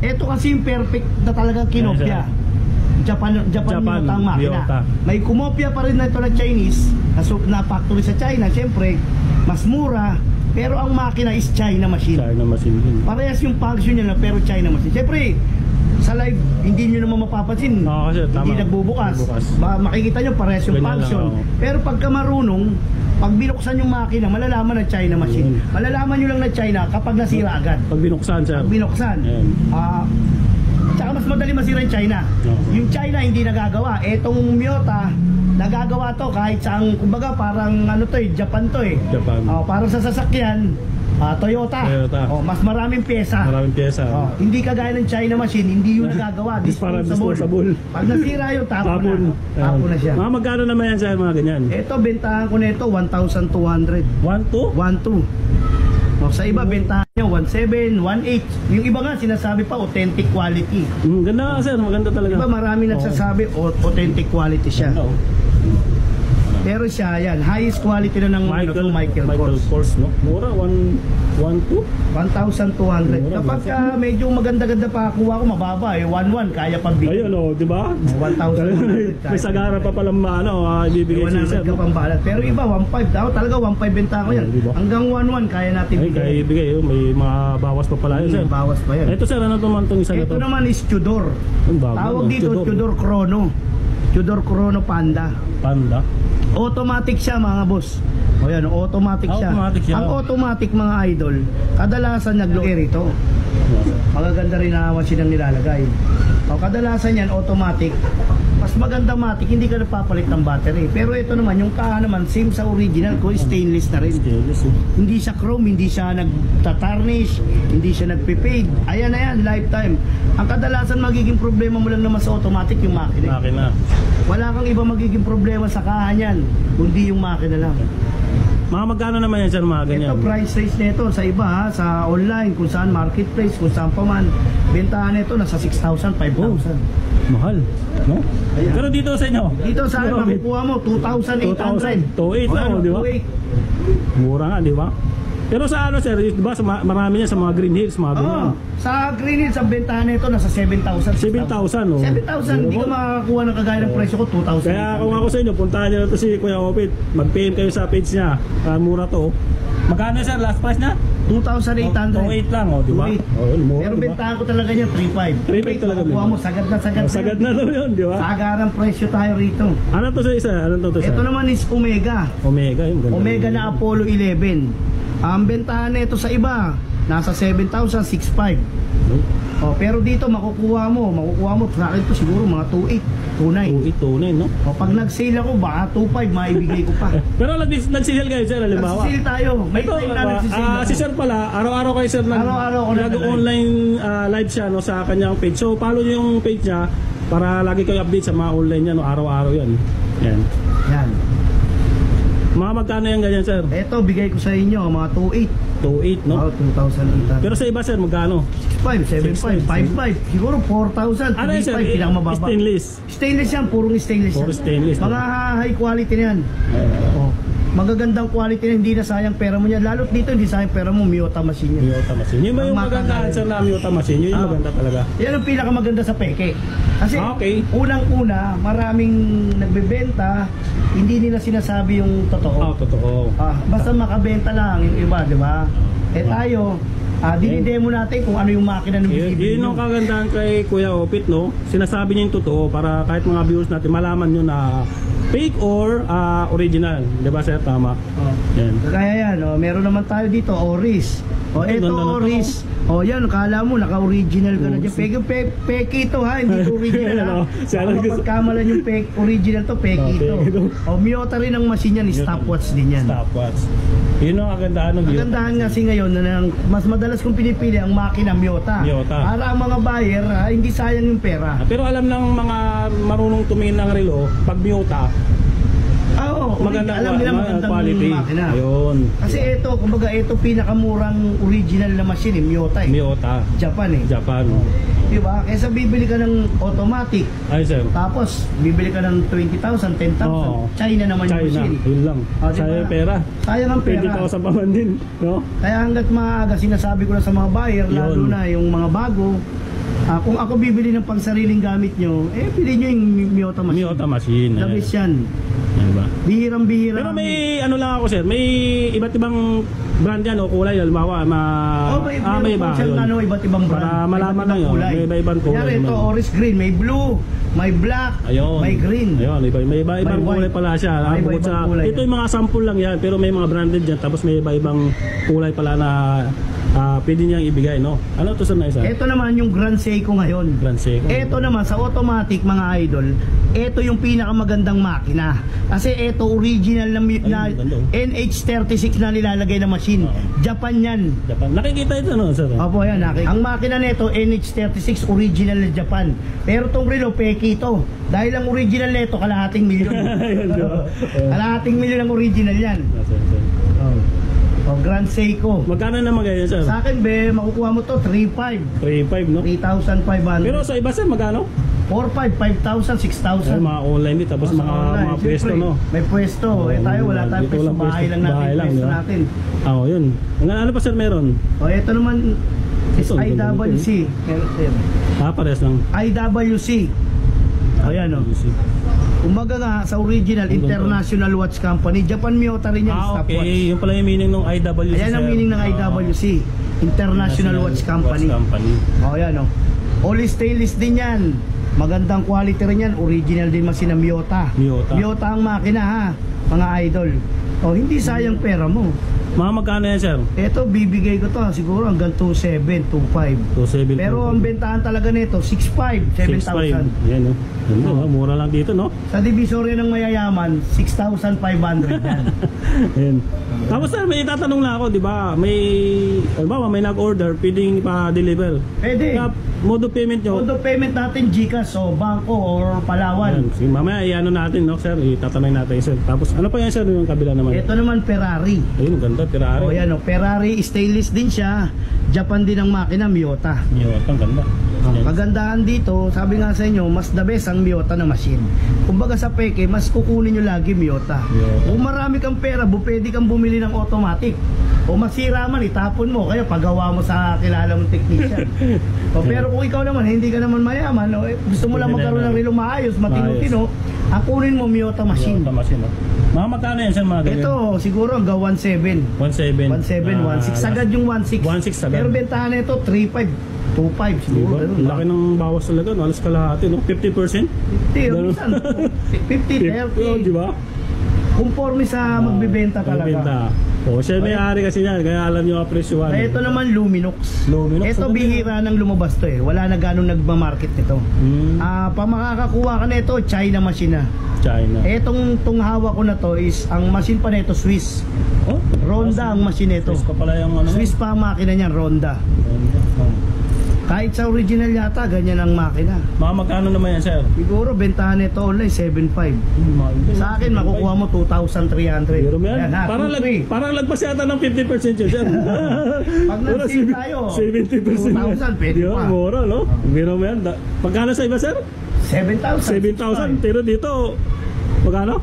Ito kasi yung perfect na talagang kinopya. Japan Miyota ang makina. Miyota. May kumopya pa rin na ito na Chinese na factory sa China. Siyempre, mas mura. Pero ang makina is China machine. China machine din. Parehas yung function niya pero China machine. Siyempre, sa live, hindi nyo naman mapapansin. Kasi, hindi nagbubukas. Makikita nyo parehas yung function. Pero pagka marunong, pag binuksan yung makina, malalaman na China machine. Malalaman nyo lang na China kapag nasira agad. Pag binuksan, sir. Pag binuksan. Tsaka mas madali masira yung China. Yung China hindi nagagawa. Etong Miyota, nagagawa to kahit saang, kumbaga parang ano to Japan to Japan. Parang sa sasakyan, Toyota. Mas maraming pyesa. Hindi kagaya ng China machine, hindi yung nagagawa. Disposable. Pag nasira yung tapon na siya. Mga magkano naman yan sir, mga ganyan? Ito, bentahan ko na ito, 1,200. 1,2? Sa iba, bentahan niya 1,700, 1,800. Yung iba nga, sinasabi pa, authentic quality. Ganda nga sir, maganda talaga. Diba marami nagsasabi, authentic quality siya. Pero siya, yan, highest quality na ng Michael Kors. No? Mura, 1,200. Kapag medyo maganda-ganda pa kuha ko, mababa 1,100, kaya pang bigay. Ayun di ba? 1,200. May sagara pa palang ibibigay siya. 100 ka pang balat. Pero iba, 1,500. Talaga 1,500 benta ko yan. Hanggang 1,100 kaya natin bigay. Kaya ibigay, may mga bawas pa pala yun sir. Bawas pa yan. Ito sir, ano naman itong isa na to? Ito naman is Tudor. Tawag dito, Tudor Chrono. Tudor Chrono Panda. Automatic siya mga boss. O yan, automatic siya. Ang automatic mga idol, kadalasan nag-lower ito. Magaganda rin na machine ang nilalagay. O kadalasan yan, automatic. Mas maganda matic, hindi ka napapalit ng battery. Pero ito naman, yung kaha naman, same sa original ko, stainless na rin. Hindi siya chrome, hindi siya nagtatarnish, hindi siya nagpipade. Ayan na yan, lifetime. Ang kadalasan magiging problema mo lang naman sa automatic yung makina. Wala kang iba magiging problema sa kaha niyan, kundi yung makina lang. Mga magkano naman yan sir, mga ganyan? Ito price range nito sa iba sa online, kung saan marketplace, kung saan pa man. Bentahan nito nasa 6,000, 5,000. Mahal, no? Ayan. Pero dito sa inyo? Dito sa akin, makukuha mo 2,800. 2,800, di ba? Mura nga, di ba? Pero sa ano sir, di ba marami niya sa mga Green Hills, mga ganyan? Sa Green Hills, ang bentahan nito nasa 7,000. 7,000, no? 7,000, hindi ka makakuha ng kagaya ng presyo ko, 2,000. Kaya kung ako sa inyo, puntahan niyo na to si Kuya Opit. Mag-PM kayo sa page niya. Mura to. Magkano sir, last price na? 2,800. 2,800 lang, di ba? Pero bentahan ko talaga niya 3,500. 3,500 talaga. Makukuha mo, sagad na. Sagad na daw yun, di ba? Sagarang presyo tayo rito. Ano to sa isa? Ano to sa? Ito naman is Omega. Yung ganda. Omega na Apollo 11. Ang bentahan nito sa iba, nasa 7,000, 6,500. Pero dito makukuha mo sa akin to siguro mga 2,800, 2,900. 2,800, no? Pag nag-sale ako, baka 2,500 maibigay ko pa. Pero nag-sale kayo sir, halimbawa. Nag-sale tayo. May time na nag-sale. Si sir pala, araw-araw kayo sir nag-online live siya no, sa kanyang page. So follow niyo yung page niya para lagi kayo update sa mga online niya no, araw-araw yan. Yan. Mga magkano yan ganyan sir? Ito, bigay ko sa inyo, mga 2,800. 2,800, no? 2,800. Pero sa iba sir, magkano? 6,500, 7,500, 5,500. Siguro 4,000, 3,500, pinakamababa. Stainless yan, purong stainless. Mga high quality na yan. Magagandang quality na, hindi na sayang pera mo niya. Lalo't dito, hindi sayang pera mo, Miyota machine yan. Miyota machine. Yun ba yung magandaan sir na Miyota machine? Yun yung maganda talaga. Yan ang pinakamaganda sa peke. Kasi unang-una, maraming nagbebenta, hindi nila sinasabi yung totoo. Totoo. Basta makabenta lang yung iba, di ba? Tayo, dinidemo natin kung ano yung makina ng bibili. Yun ang kagandahan kay Kuya Opit, no? Sinasabi niya yung totoo para kahit mga viewers natin malaman nyo na fake or original. Di ba sir? Tama. Yan. Kaya yan, meron naman tayo dito, Oris. Ito Oris. Yan, kala mo naka-original ka na dyan. Peke ito ha, hindi ito original. Pagkamalan yung original to, peke ito. Miyota rin ang machine yan, stopwatch din yan. Stopwatch. Yun ang kagandahan ng Miyota. Kagandahan kasi ngayon na mas madalas kong pinipili ang makina Miyota. Para ang mga buyer, hindi sayang yung pera. Pero alam ng mga marunong tumingin ng relo, pag Miyota, maganda, alam nila magandang quality. Makina. Ayun. Kasi ito, kumbaga ito pinakamurang original na machine, Miyota. Miyota. Japan. Diba? Kaysa bibili ka ng automatic. Sir. Tapos bibili ka ng 20,000, 10,000. China naman yung machine. Yun lang. Sayang pera. Sayang ang pera. 20,000 pa man din, no? Kaya hanggat maaga sinasabi ko na sa mga buyer, lalo na yung mga bago, Kung ako bibili ng pangsariling gamit nyo, pili nyo yung Miyota machine. Miyota machine. The best yan. Diba? Bihirang-bihira. Pero may ano lang ako sir, may iba't ibang brand yan o kulay. Halimbawa, may iba. Iba't ibang brand. Para malaman lang yun, may iba-ibang kulay. Kaya ito, orange green, may blue, may black, ayun, may green. Ayun, may iba-ibang kulay pala siya. Ito yung mga sample lang yan, pero may mga branded dyan. Tapos may iba-ibang kulay pala na pwede niyang ibigay, no? Ano to sir na isa? Ito naman yung Grand Seiko ngayon. Grand Seiko. Ito naman sa automatic mga idol, ito yung pinakamagandang makina. Kasi ito original na NH36 na nilalagay na machine. Japan yan. Japan. Nakikita ito no sir? Opo yan. Ang makina nito NH36 original na Japan. Pero tong relo peki ito. Dahil ang original nito kalahating milyon. Kalahating milyon ang original yan. Grand Seiko. Magkano naman ganyan sir? Sa akin makukuha mo to 3.5. 3.5 no? 3,500. Pero sa iba sir magkano? 4,500, 5,000, 6,000. Mga online din tapos mga pwesto no? May pwesto. Tayo wala tayong pwesto. Bahay lang natin. Pwesto natin. Yun. Ano pa sir meron? Ito naman is IWC. Pares lang. IWC. Ayan o. Umaga nga sa original International Watch Company, Japan Miyota rin yung stopwatch. Okay, yung pala yung meaning ng IWC. Ayan ang meaning ng IWC, International Watch Company. Ayan o. All stainless din yan. Magandang quality rin yan. Original din machine ng Miyota. Miyota ang makina ha, mga idol. Hindi sayang pera mo. Mga magkano yan sir? Ito bibigay ko to siguro hanggang 2,700, 2,500. Pero ang bentahan talaga nito 6,500, 7,000. Yan o. Mura lang dito no? Sa divisorya ng mayayaman 6,500 yan. Yan. Tapos sir, may itatanong lang ako, di ba? May nag-order, pwedeng pa-deliver. Pwede. Mode of payment nyo? Mode of payment natin GCash o Bangko or Palawan. Sige, mamaya i-ano natin no sir, itatanong natin sir. Tapos ano pa yan sir yung kabila naman? Ito naman Ferrari. Ayun, ganda Ferrari. Yan o, Ferrari stainless din siya. Japan din ang makina, Miyota. Miyota, ang ganda. Kagandahan dito, sabi nga sa inyo, mas the best ang Miyota na machine. Kumbaga sa peke, mas kukunin nyo lagi Miyota. Kung marami kang pera, pwede kang bumili ng automatic. O masira man, itapon mo, kaya pagawa mo sa kilala mong technician. Pero kung ikaw naman, hindi ka naman mayaman, gusto mo lang magkaroon ng relo maayos, matino-tino, akunin mo Miyota machine. Miyota machine, no? Mga magkano yan sir, mga ganyan? Ito, siguro hanggang 1,700. 1,600 agad yung 1,600. 1,600 agad. Pero bentahan na ito, 3,500. 2.5 siguro. Laki ng bawas talaga, no? Alas kalahati, no? 50%? 50, 30. Di ba? Conforme sa magbibenta talaga. Siya may-ari kasi yan, kaya alam nyo apresyuhan. Ito naman Luminox. Ito bihira nang lumabas to Wala na ganong nagmamarket nito. Pamakakakuha ka na ito, China machine na. China. Etong hawak ko na to is, ang machine pa nito Swiss. Ronda ang machine nito. Swiss pa pala yung ano? Swiss pa ang makina niyan, Ronda. Kahit sa original yata, ganyan ang makina. Mga magkano naman yan, sir? Siguro, bentahan nito online, 7.5. Sa akin, makukuha mo 2,300. Pero yan, parang lagpas yata ng 50% yun, sir. Pag nag-save tayo, 70%. 2,000, pwede pa. Mura, no? Pero yan, pagkano sa iba, sir? 7,000. 7,000. Pero dito, magkano?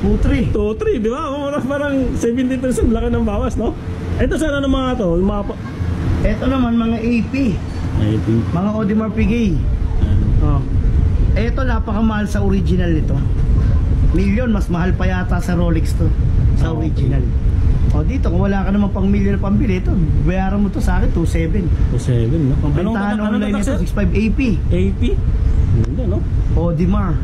2,300. 2,300, di ba? Parang 70%, laki ng bawas, no? Ito, sir, ano mga to? Ito naman, mga AP. Mga Audemars Piguet. Ito napakamahal sa original nito. Million, mas mahal pa yata sa Rolex to. Sa original. Dito kung wala ka naman pang million na pambili, ito bayaran mo to sa akin 2,700. 2,700, no? Bentahan online nito 6,500. AP. AP? Ganda, no? Audemars.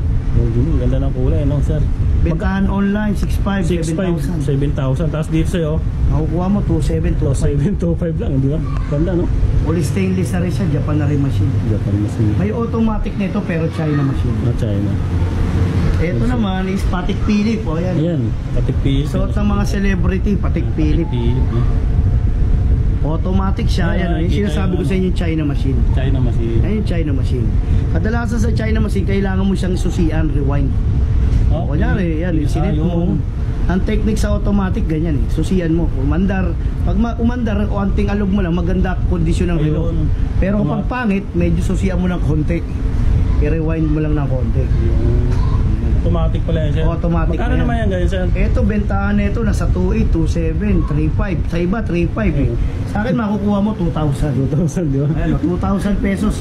Ganda ng kulay, no, sir? Bentahan online 6,500, 7,000. Tapos dito sa'yo, makukuha mo 2,700, 2,500 lang, di ba? Ganda, no? All stainless na rin siya, Japan na rin machine. Japan machine. May automatic nito pero China machine. China. Ito naman is Patek Philippe. Ayan. Ayan, Patek Philippe. Suot ng mga celebrity, Patek Philippe. Automatic siya. Ayan, yung sinasabi ko sa inyo, China machine. China machine. Ayan yung China machine. Kadalasan sa China machine, kailangan mo siyang susian, rewind. Kunyari, yan, sinet mo. Ang technique sa automatic, ganyan susian mo, umandar. Pag umandar, o anting alog mo lang, maganda kondisyon ng relo. Pero pag pangit, medyo susian mo ng konti. I-rewind mo lang ng konti. Automatic pala yan, sir. Automatic. Magkano naman yan, guys, sir? Ito, bentahan nito, nasa 2,800, 2,700, 3,500. Sa iba, 3,500 Sa akin, makukuha mo 2,000. 2,000, di ba? Ayan, 2,000 pesos.